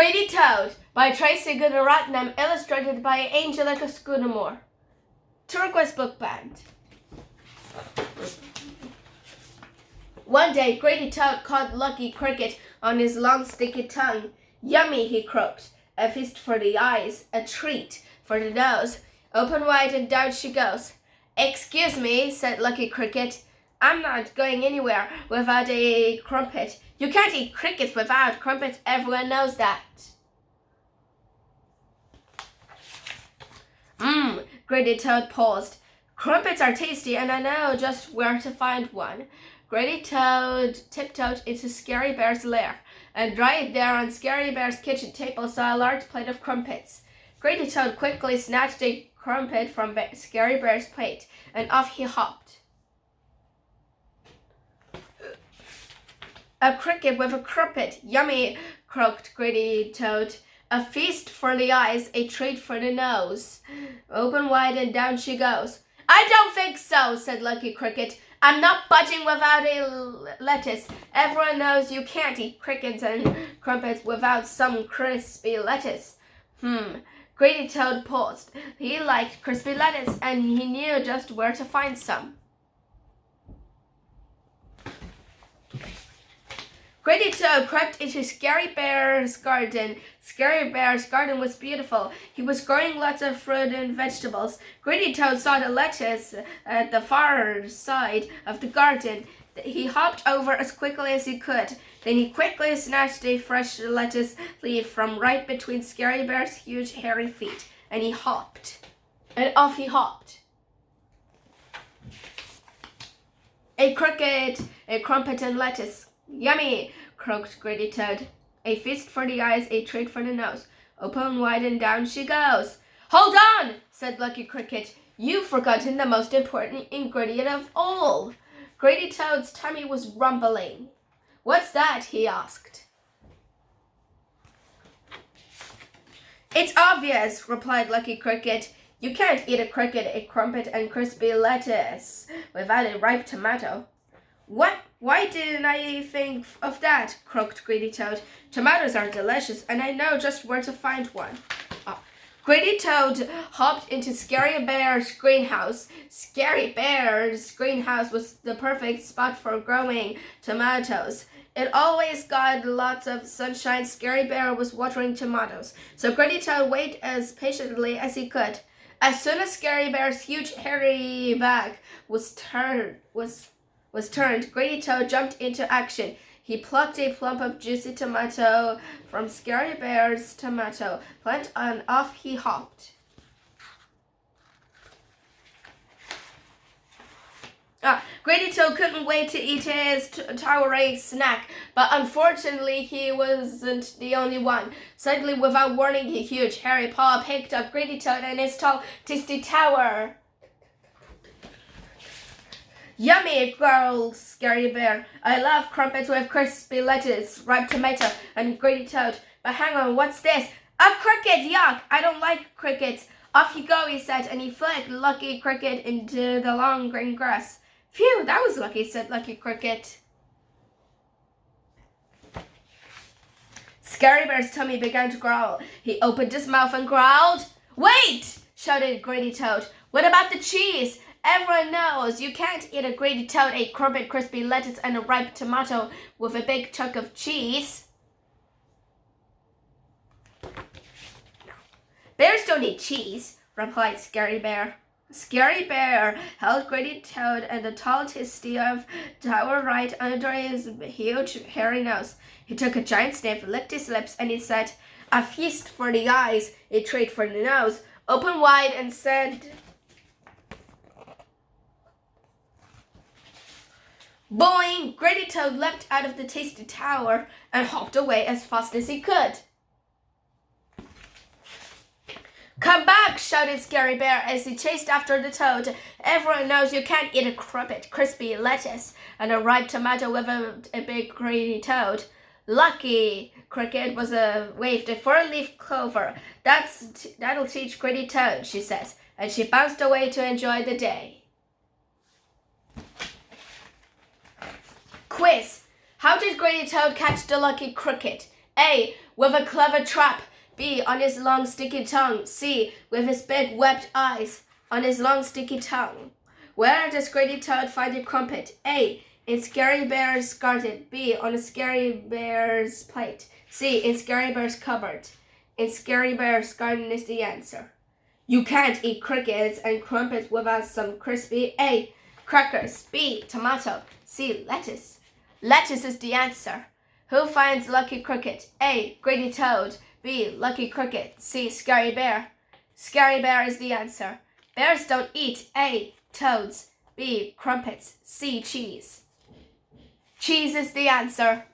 Greedy Toad by Tracy Gunaratnam, illustrated by Angelica Scudamore. Turquoise Book Band. One day, Greedy Toad caught Lucky Cricket on his long sticky tongue. Yummy, he croaked. A feast for the eyes, a treat for the nose. Open wide and down she goes. Excuse me, said Lucky Cricket. I'm not going anywhere without a crumpet. You can't eat crickets without crumpets. Everyone knows that. Greedy Toad paused. Crumpets are tasty, and I know just where to find one. Greedy Toad tiptoed into Scary Bear's lair, and right there on Scary Bear's kitchen table saw a large plate of crumpets. Greedy Toad quickly snatched a crumpet from Scary Bear's plate, and off he hopped. A cricket with a crumpet. Yummy, croaked Greedy Toad. A feast for the eyes, a treat for the nose. Open wide and down she goes. I don't think so, said Lucky Cricket. I'm not budging without a lettuce. Everyone knows you can't eat crickets and crumpets without some crispy lettuce. Greedy Toad paused. He liked crispy lettuce, and he knew just where to find some. Greedy Toad crept into Scary Bear's garden. Scary Bear's garden was beautiful. He was growing lots of fruit and vegetables. Greedy Toad saw the lettuce at the far side of the garden. He hopped over as quickly as he could. Then he quickly snatched a fresh lettuce leaf from right between Scary Bear's huge hairy feet, and he hopped. And off he hopped. A cricket, a crumpet, and lettuce. Yummy, croaked Greedy Toad. A feast for the eyes, a treat for the nose. Open wide and down she goes. Hold on, said Lucky Cricket. You've forgotten the most important ingredient of all. Greedy Toad's tummy was rumbling. What's that? He asked. It's obvious, replied Lucky Cricket. You can't eat a cricket, a crumpet, and crispy lettuce without a ripe tomato. What? Why didn't I think of that? Croaked Greedy Toad. Tomatoes are delicious, and I know just where to find one. Greedy Toad hopped into Scary Bear's greenhouse. Scary Bear's greenhouse was the perfect spot for growing tomatoes. It always got lots of sunshine. Scary Bear was watering tomatoes, so Greedy Toad waited as patiently as he could. As soon as Scary Bear's huge hairy back was turned, Greedy Toad jumped into action. He plucked a plump of juicy tomato from Scary Bear's tomato plant, and off he hopped. Greedy Toad couldn't wait to eat his towering snack, but unfortunately he wasn't the only one. Suddenly, without warning, a huge hairy paw picked up Greedy Toad and his tall, tasty tower. Yummy, growled Scary Bear. I love crumpets with crispy lettuce, ripe tomato, and Greedy Toad. But hang on, what's this? A cricket! Yuck! I don't like crickets. Off you go, he said, and he flicked Lucky Cricket into the long green grass. Phew, that was lucky, said Lucky Cricket. Scary Bear's tummy began to growl. He opened his mouth and growled. Wait! Shouted Greedy Toad. What about the cheese? Everyone knows you can't eat a Greedy Toad, a crumpet, crispy lettuce, and a ripe tomato with a big chunk of cheese. Bears don't eat cheese, replied Scary Bear. Scary Bear held Greedy Toad and the tall tasty of tower right under his huge hairy nose. He took a giant sniff, licked his lips, and he said, a feast for the eyes, a treat for the nose. Open wide and said, boing! Greedy Toad leapt out of the tasty tower and hopped away as fast as he could. Come back, shouted Scary Bear as he chased after the toad. Everyone knows you can't eat a crumpet, crispy lettuce, and a ripe tomato with a big greedy toad. Lucky Cricket waved a four-leaf clover. That'll teach Greedy Toad, she says, and she bounced away to enjoy the day. Quiz. How did Greedy Toad catch the Lucky Cricket? A. With a clever trap. B. On his long sticky tongue. C. With his big webbed eyes. On his long sticky tongue. Where does Grady Toad find a crumpet? A. In Scary Bear's garden. B. On a Scary Bear's plate. C. In Scary Bear's cupboard. In Scary Bear's garden is the answer. You can't eat crickets and crumpets without some crispy A. Crackers. B. Tomato. C. Lettuce. Lettuce is the answer. Who finds Lucky Cricket? A. Grady Toad. B. Lucky Cricket. C. Scary Bear. Scary Bear is the answer. Bears don't eat A. Toads. B. Crumpets. C. Cheese. Cheese is the answer.